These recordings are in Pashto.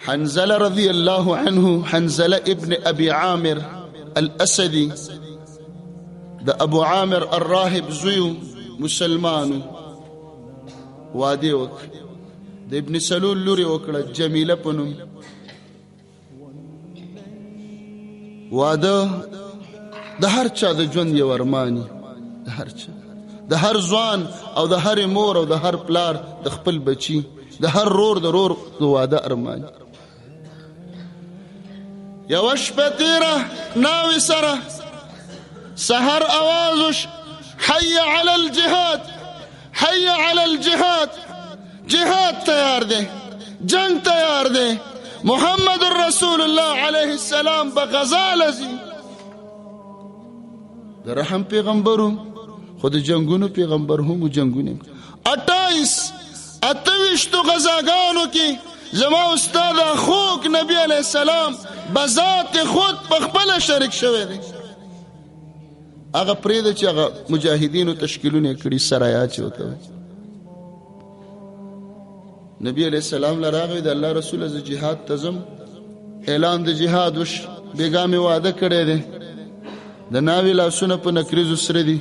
حنزله رضی الله عنه، حنزله ابن ابي عامر الاسدي د ابو عامر الراهب زوی مسلمانو، واده وکړ. د ابن سلول لوري وکړه جمیله په نوم. واده د هر چا د ژوند یو ارمانی، د هر چا، د هر ځوان او د هر مور او د هر پلار د خپل بچی، د هر رور د رور د واده ارمانی. یو شپه تیره ناوی سره سحر آوازش حی علی الجهاد، حی علی الجهاد، جهاد تیار دے، جنگ تیار دے، محمد رسول اللہ علیہ السلام بغزا لزی. د رحم پیغمبرو خود جنگونو پیغمبر هم جنگونه 28 غزاګانو کې زما استاد اخوک نبی علیہ السلام بذات خود پخپل شریک شوی دی. هغه پرېده چې هغه مجاهدینو تشکیلونه کړي سرایات چوته. نبی علیہ السلام لراغی د الله رسول از جهاد تزم اعلان د جهاد وش بیګامه وعده کړی دی. د ناوی لاسونه په نکریزو سره دي،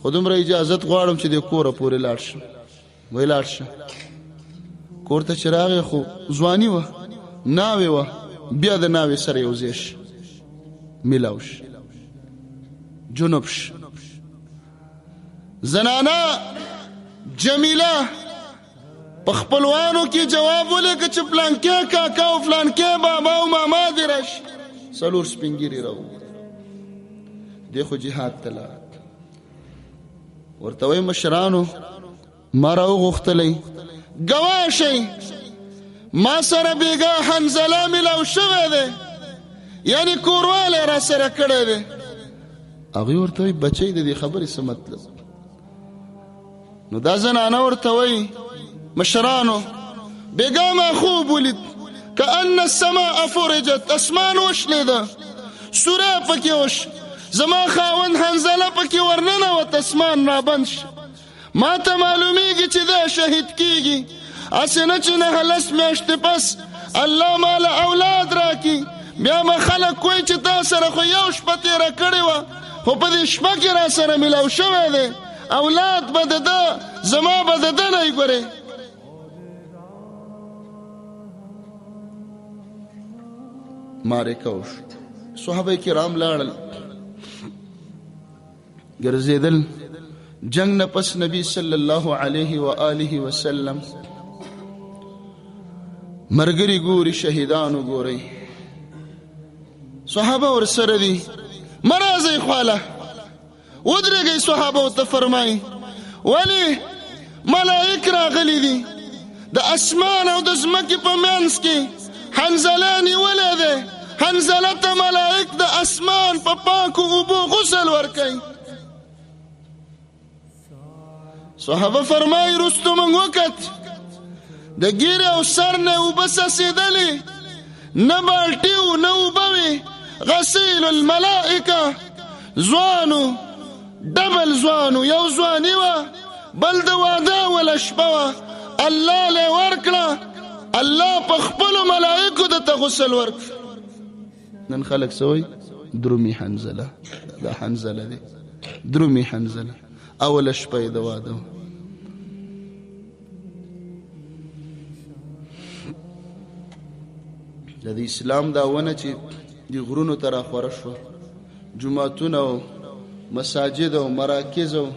خودم را اجازت غواړم چې د کوره پورې لاړ شم. وی لاړ شه. کور ته چې راغی خو ځواني وه، ناوی وه، بیا د ناوی سره یو ځای شه، میلاو شه، جنوب شه. زنانه جمیله په خپلوانو کې جواب ولیکه چې فلانکې کاکا او فلانکې بابا او ماما دې راشي. څلور سپین ږیري راووت. دی خو جهاد ته لاړ. ورته وایي مشرانو ما راوغوښتلی، ګواه شئ ما سره بیګا حنزله میلاو شوی دی، یعنې کوروالی را سره کړی دی. هغوی ورته وایي بچی د دې خبرې څه مطلب؟ نو دا زنانه ورته وایي مشرانو بیګا ما خوب ولید کأن السماء فرجت، اسمان وشلیده، سوره پکې وش، زما خاوند حنزله پکې ورننوت، اسمان رابند شو. ما ته معلومیږي چې دا شهید کیږي، هسې نه چې 9 میاشتې پس الله ماله اولاد راکي. بیا به خلک کوی چې تا سره خو یو شپه تېره کړې وه، خو په دې شپه کې را سره میلاو شوی دی، اولاد به د ده زما به د ده نه ګورې. معرکه وشو. صحابه کرام لاړل، ګرځېدل. جنگ نه پس نبی صلی الله علیه و آله وسلم مرګري ګوري، شهیدانو ګوري، صحابه ورسره دي. مرازی خواله ودرېږئ. صحابه ورته فرمایي ولې ملائک راغلي دي، د اسمان او د ځمکې په منځ کې حنزله نیولی دی. حنزله ته ملائک د اسمان په پاکو اوبو غسل ورکوي. صحابه فرمایي رستو موږ وکت د ګیرې او سر نه اوبه څڅېدلې، نه بالټي و نه اوبه وې. غسیل الملائکه، ځوانو ډبل ځوانو، یو ځواني وه بل د واده وله شپه وه. الله لی ورکړه، الله په خپلو ملائکو درته غسل ورکړه. نن خلک څه وایي؟ درومي حنزله، دا حنزله دی، درومي حنزله، اوله شپه یې د واده وه. د اسلام دا ونه چې د غرونو ته راخوره شوه، جوماتونه او مساجد او مراکز او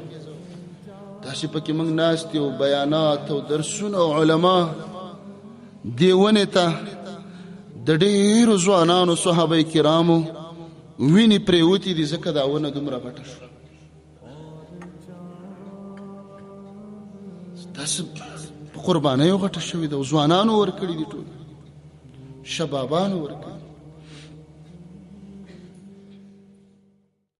داسې پکې موږ ناست یو، بیانات او درسونه او علما دې ونې ته د ډېرو ځوانانو صحابه کرامو وینې پرېوتې دي، ځکه دا ونه دومره غټه شوه. داسې په قربانیو غټه شوې ده، او ځوانانو ورکړي دي، ټول شبابانو ورکړي.